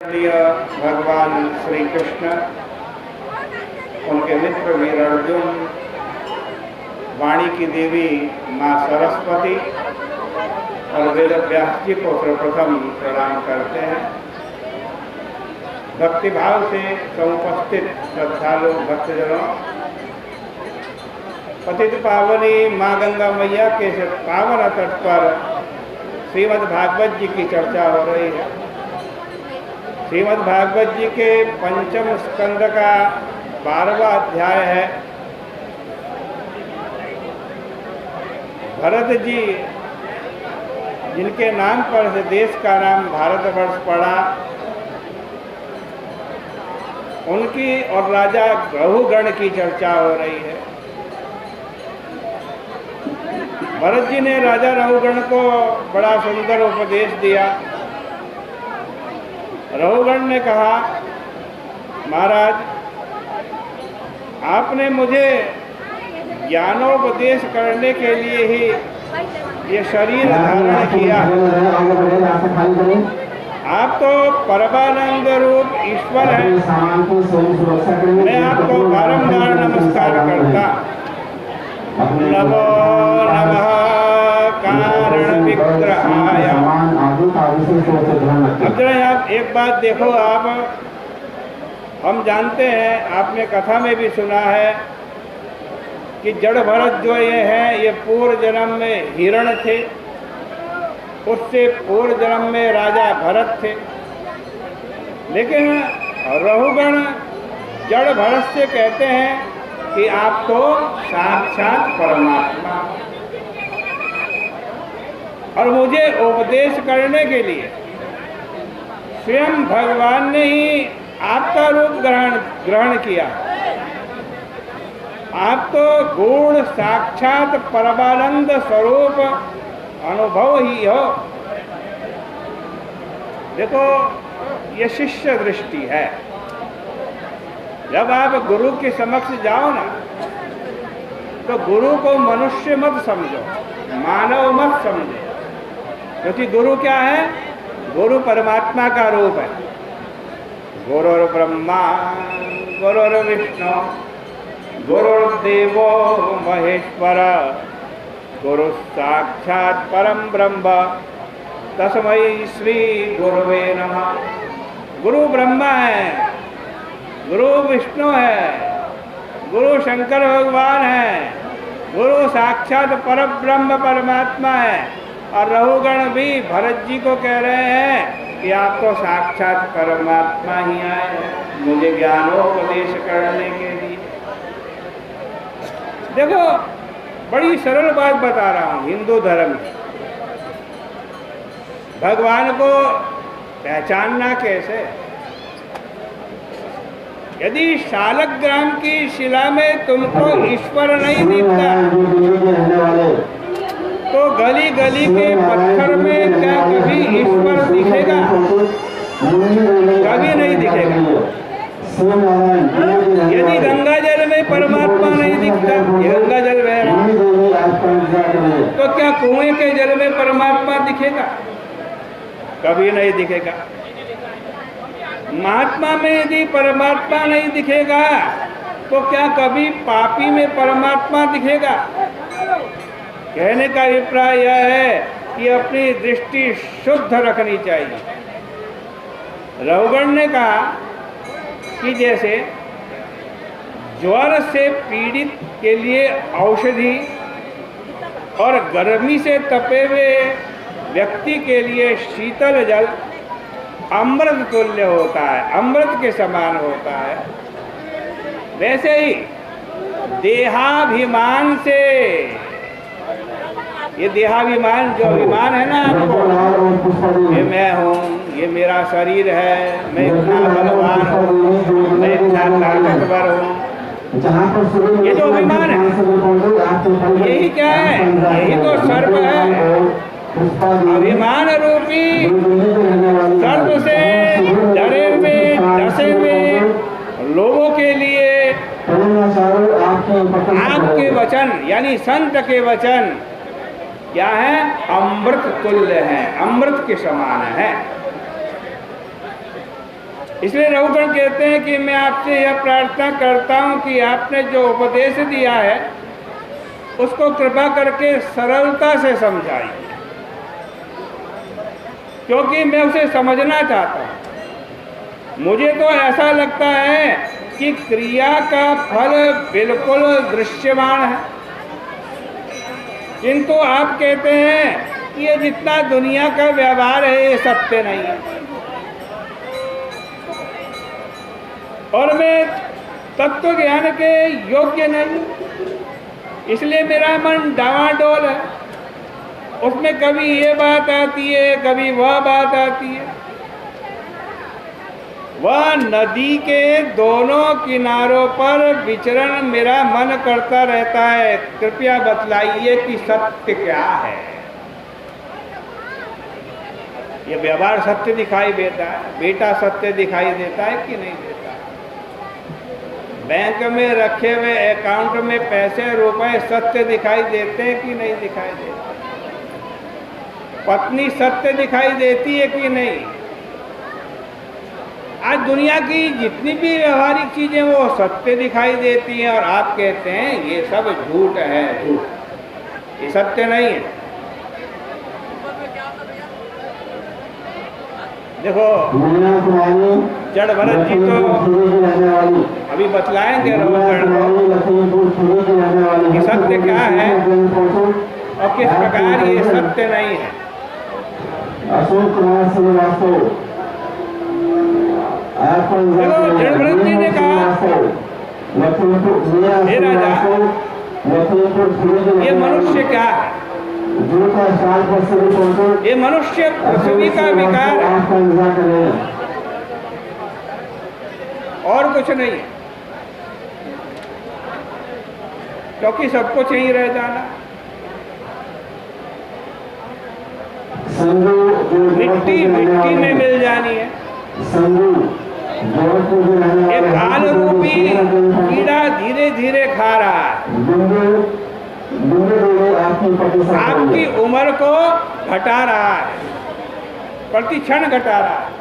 भगवान श्री कृष्ण, उनके मित्र वीर अर्जुन, वाणी की देवी माँ सरस्वती और वेद व्यास जी को सर्वप्रथम प्रणाम करते हैं। भक्तिभाव से समुपस्थित श्रद्धालु भक्तजनों, पतित पावनी माँ गंगा मैया के पावन तट पर श्रीमद् भागवत जी की चर्चा हो रही है। श्रीमद् भागवत जी के पंचम स्कंद का 12वां अध्याय है। भरत जी, जिनके नाम पर से देश का नाम भारतवर्ष पड़ा, उनकी और राजा रघुगण की चर्चा हो रही है। भरत जी ने राजा रघुगण को बड़ा सुंदर उपदेश दिया। रघुगण ने कहा, महाराज, आपने मुझे ज्ञानोपदेश करने के लिए ही ये शरीर धारण किया। आप तो परमानंद रूप ईश्वर हैं। मैं आपको बारंबार नमस्कार करता। नमो नमः कारण विग्रहाय। अब आप एक बात देखो, हम जानते हैं, आपने कथा में भी सुना है कि जड़ भरत जो ये हैं, ये पूर्व जन्म में हिरण थे, उससे पूर्व जन्म में राजा भरत थे। लेकिन रघुगण जड़ भरत से कहते हैं कि आप तो साक्षात परमात्मा, और मुझे उपदेश करने के लिए स्वयं भगवान ने ही आपका रूप ग्रहण किया। आप तो गूढ़ साक्षात परमानंद स्वरूप अनुभव ही हो। देखो, ये शिष्य दृष्टि है। जब आप गुरु के समक्ष जाओ ना, तो गुरु को मनुष्य मत समझो, मानव मत समझो, क्योंकि गुरु क्या है? गुरु परमात्मा का रूप है। गुरुर् ब्रह्मा गुरुर्विष्णु गुरुर्देवो महेश्वर गुरु साक्षात परम ब्रह्म तस्मै श्री गुरुवे नमः। गुरु ब्रह्मा है, गुरु विष्णु है, गुरु शंकर भगवान है, गुरु साक्षात परम ब्रह्म परमात्मा है। और रघुगण भी भरत जी को कह रहे हैं कि आप तो साक्षात परमात्मा ही आए हैं मुझे ज्ञानोपदेश करने के लिए। देखो, बड़ी सरल बात बता रहा हूँ। हिंदू धर्म में भगवान को पहचानना कैसे? यदि शालग्राम की शिला में तुमको ईश्वर नहीं दिखता, तो गली गली के पत्थर में क्या कभी ईश्वर दिखेगा? कभी नहीं दिखेगा। यदि गंगा जल में परमात्मा नहीं दिखता, गंगा जल बह रहा, तो क्या कुएं के जल में परमात्मा दिखेगा? कभी नहीं दिखेगा। महात्मा में यदि परमात्मा नहीं दिखेगा, तो क्या कभी पापी में परमात्मा दिखेगा? कहने का अभिप्राय यह है कि अपनी दृष्टि शुद्ध रखनी चाहिए। रघुगण ने कहा कि जैसे ज्वर से पीड़ित के लिए औषधि और गर्मी से तपे हुए व्यक्ति के लिए शीतल जल अमृत तुल्य होता है, अमृत के समान होता है, वैसे ही देहाभिमान से, ये देहाभिमान जो अभिमान है ना आपको, ये मैं हूँ, ये मेरा शरीर है, मैं इतना बलवान हूँ, मैं इतना ताकतवर हूँ, ये जो अभिमान है, यही क्या है? यही तो सर्प है। अभिमान रूपी सर्प से डरे हुए, डसे हुए लोगों के लिए आपके वचन, यानी संत के वचन क्या है? अमृत तुल्य है, अमृत के समान है। इसलिए रघुगण कहते हैं कि मैं आपसे यह प्रार्थना करता हूं कि आपने जो उपदेश दिया है उसको कृपा करके सरलता से समझाइए, क्योंकि मैं उसे समझना चाहता हूं। मुझे तो ऐसा लगता है कि क्रिया का फल बिल्कुल दृश्यमान है, किंतु आप कहते हैं कि ये जितना दुनिया का व्यवहार है ये सत्य नहीं है, और मैं तत्व ज्ञान के योग्य नहीं, इसलिए मेरा मन डावाडोल है। उसमें कभी ये बात आती है, कभी वह बात आती है। वह नदी के दोनों किनारों पर विचरण मेरा मन करता रहता है। कृपया बतलाइए कि सत्य क्या है। ये व्यवहार सत्य दिखाई देता है, बेटा सत्य दिखाई देता है कि नहीं देता? बैंक में रखे हुए अकाउंट में पैसे रुपए सत्य दिखाई देते हैं कि नहीं दिखाई देते? पत्नी सत्य दिखाई देती है कि नहीं? आज दुनिया की जितनी भी व्यवहारिक चीजें वो सत्य दिखाई देती हैं, और आप कहते हैं ये सब झूठ है, झूठ, ये सत्य नहीं है। देखो जड़ भरत जी तो अभी बतलाएंगे कि सत्य क्या है और किस प्रकार ये सत्य नहीं है। जड़ भरत जी ने कहा, हे राजा, ये मनुष्य क्या है? ये मनुष्य पृथ्वी का विकार है और कुछ नहीं, क्योंकि सब कुछ यहीं रह जाना। मिट्टी मिट्टी में मिल जानी है। ये काल रूपी कीड़ा धीरे धीरे खा रहा है, आपकी उम्र को घटा रहा है, प्रति क्षण घटा रहा है।